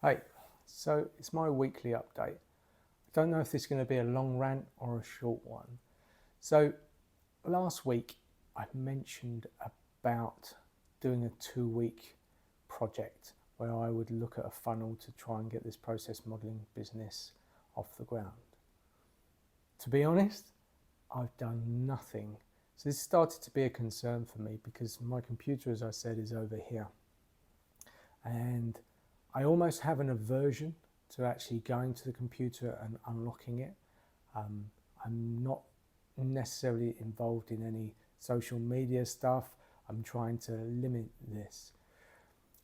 Hey, so it's my weekly update. I don't know if this is going to be a long rant or a short one. So, last week I mentioned about doing a 2 week project where I would look at a funnel to try and get this process modeling business off the ground. To be honest, I've done nothing. So, this started to be a concern for me because my computer, as I said, is over here. And I almost have an aversion to actually going to the computer and unlocking it. I'm not necessarily involved in any social media stuff. I'm trying to limit this.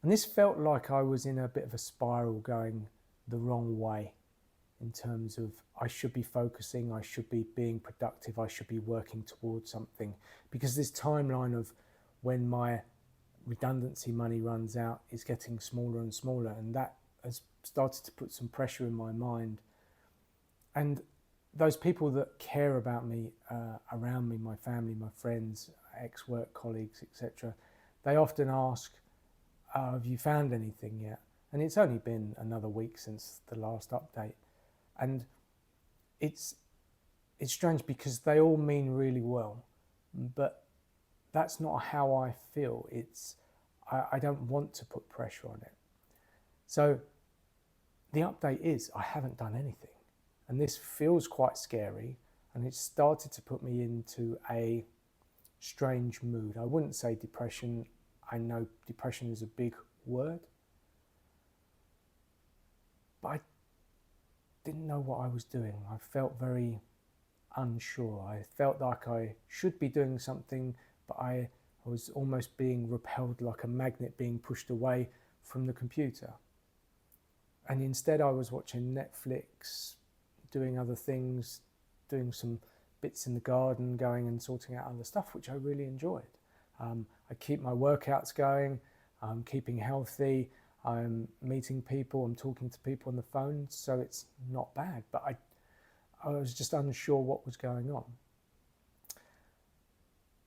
And this felt like I was in a bit of a spiral going the wrong way in terms of I should be focusing, I should be being productive, I should be working towards something. Because this timeline of when my redundancy money runs out is getting smaller and smaller, and that has started to put some pressure in my mind. And those people that care about me, around me, my family, my friends, ex-work colleagues, etc., they often ask, have you found anything yet? And it's only been another week since the last update. And it's strange because they all mean really well, but that's not how I feel. I don't want to put pressure on it. So the update is I haven't done anything. And this feels quite scary, and it started to put me into a strange mood. I wouldn't say depression. I know depression is a big word, but I didn't know what I was doing. I felt very unsure. I felt like I should be doing something, but I was almost being repelled like a magnet being pushed away from the computer. And instead I was watching Netflix, doing other things, doing some bits in the garden, going and sorting out other stuff, which I really enjoyed. I keep my workouts going, I'm keeping healthy, I'm meeting people, I'm talking to people on the phone, so it's not bad. But I was just unsure what was going on.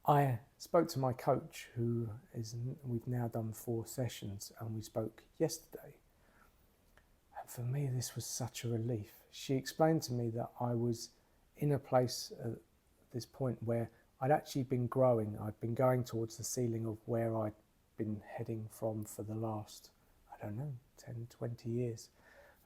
I spoke to my coach, we've now done 4 sessions, and we spoke yesterday. And for me, this was such a relief. She explained to me that I was in a place at this point where I'd actually been growing. I'd been going towards the ceiling of where I'd been heading from for the last, 10, 20 years.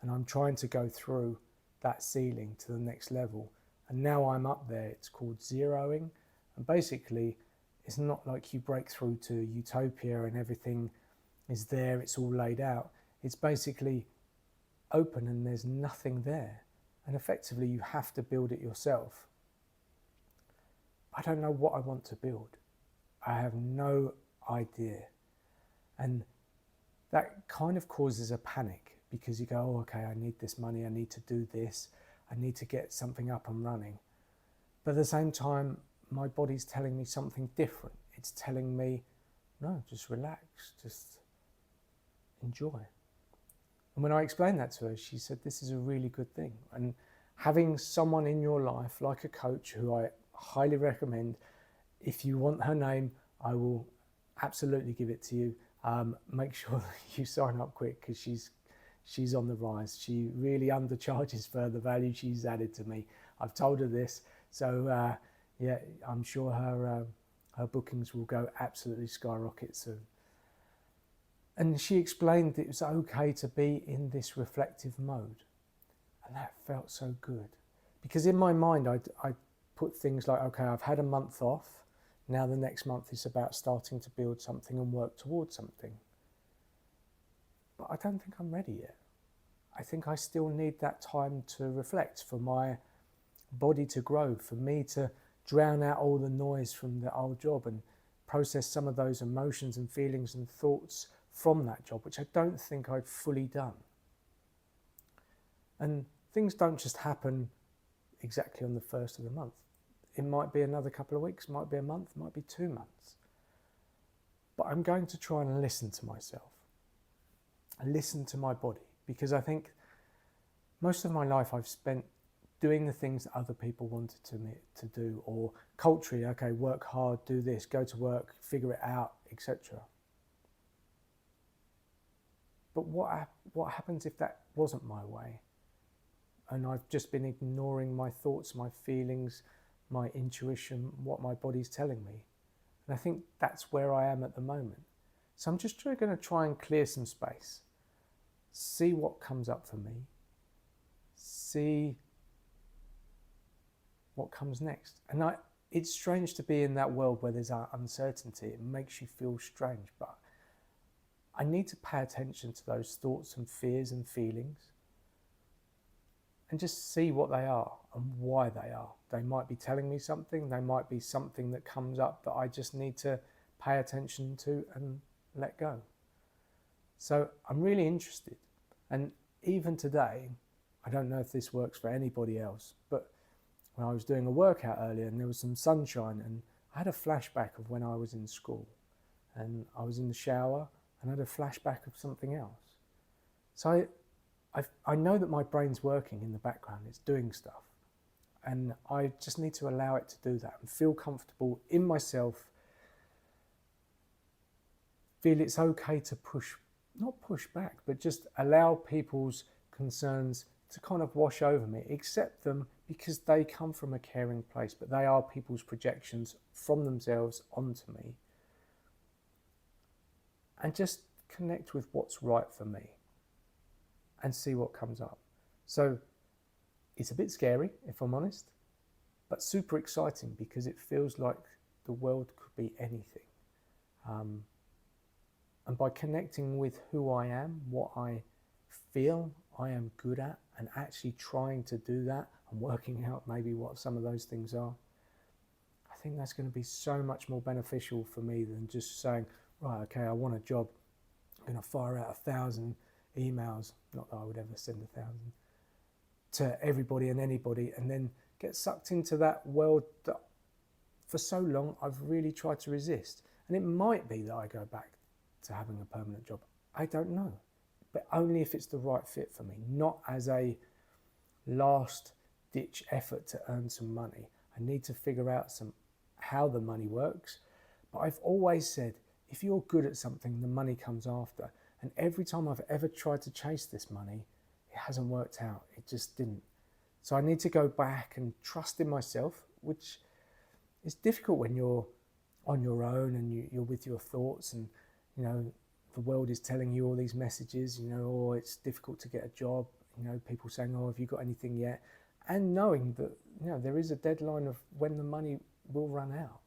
And I'm trying to go through that ceiling to the next level. And now I'm up there. It's called zeroing. And basically, it's not like you break through to utopia and everything is there, it's all laid out. It's basically open and there's nothing there. And effectively, you have to build it yourself. I don't know what I want to build. I have no idea. And that kind of causes a panic because you go, oh, okay, I need this money, I need to do this, I need to get something up and running. But at the same time, my body's telling me something different. It's telling me, no, just relax, just enjoy. And when I explained that to her, she said, this is a really good thing. And having someone in your life, like a coach, who I highly recommend, if you want her name, I will absolutely give it to you. Make sure that you sign up quick because she's on the rise. She really undercharges for the value she's added to me. I've told her this. So yeah, I'm sure her bookings will go absolutely skyrocket soon. And she explained that it was okay to be in this reflective mode. And that felt so good. Because in my mind, I put things like, okay, I've had a month off. Now the next month is about starting to build something and work towards something. But I don't think I'm ready yet. I think I still need that time to reflect, for my body to grow, for me to drown out all the noise from the old job and process some of those emotions and feelings and thoughts from that job, which I don't think I've fully done. And things don't just happen exactly on the first of the month. It might be another couple of weeks, might be a month, might be 2 months. But I'm going to try and listen to myself, listen to my body, because I think most of my life I've spent doing the things that other people wanted me to do, or culturally, okay, work hard, do this, go to work, figure it out, etc. But what happens if that wasn't my way? And I've just been ignoring my thoughts, my feelings, my intuition, what my body's telling me. And I think that's where I am at the moment. So I'm just going to try and clear some space, see what comes up for me, see what comes next. And it's strange to be in that world where there's uncertainty. It makes you feel strange, but I need to pay attention to those thoughts and fears and feelings and just see what they are and why they are. They might be telling me something. They might be something that comes up that I just need to pay attention to and let go. So I'm really interested. And even today, I don't know if this works for anybody else, but when I was doing a workout earlier and there was some sunshine, and I had a flashback of when I was in school, and I was in the shower and I had a flashback of something else. So I know that my brain's working in the background, it's doing stuff, and I just need to allow it to do that and feel comfortable in myself, feel it's okay to not push back, but just allow people's concerns to kind of wash over me, accept them because they come from a caring place, but they are people's projections from themselves onto me, and just connect with what's right for me and see what comes up. So it's a bit scary, if I'm honest, but super exciting because it feels like the world could be anything. And by connecting with who I am, what I feel I am good at, and actually trying to do that and working out maybe what some of those things are, I think that's going to be so much more beneficial for me than just saying, right, okay, I want a job, I'm going to fire out 1,000 emails, not that I would ever send 1,000, to everybody and anybody, and then get sucked into that world that for so long I've really tried to resist. And it might be that I go back to having a permanent job. I don't know, but only if it's the right fit for me, not as a last ditch effort to earn some money. I need to figure out how the money works. But I've always said, if you're good at something, the money comes after. And every time I've ever tried to chase this money, it hasn't worked out. It just didn't. So I need to go back and trust in myself, which is difficult when you're on your own and you're with your thoughts, and you know the world is telling you all these messages, oh, it's difficult to get a job, people saying, oh, have you got anything yet? And knowing that there is a deadline of when the money will run out.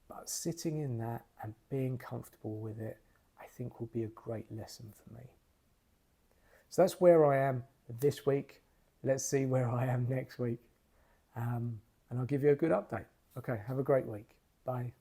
But sitting in that and being comfortable with it, I think will be a great lesson for me. So that's where I am this week. Let's see where I am next week. And I'll give you a good update. Okay, have a great week. Bye.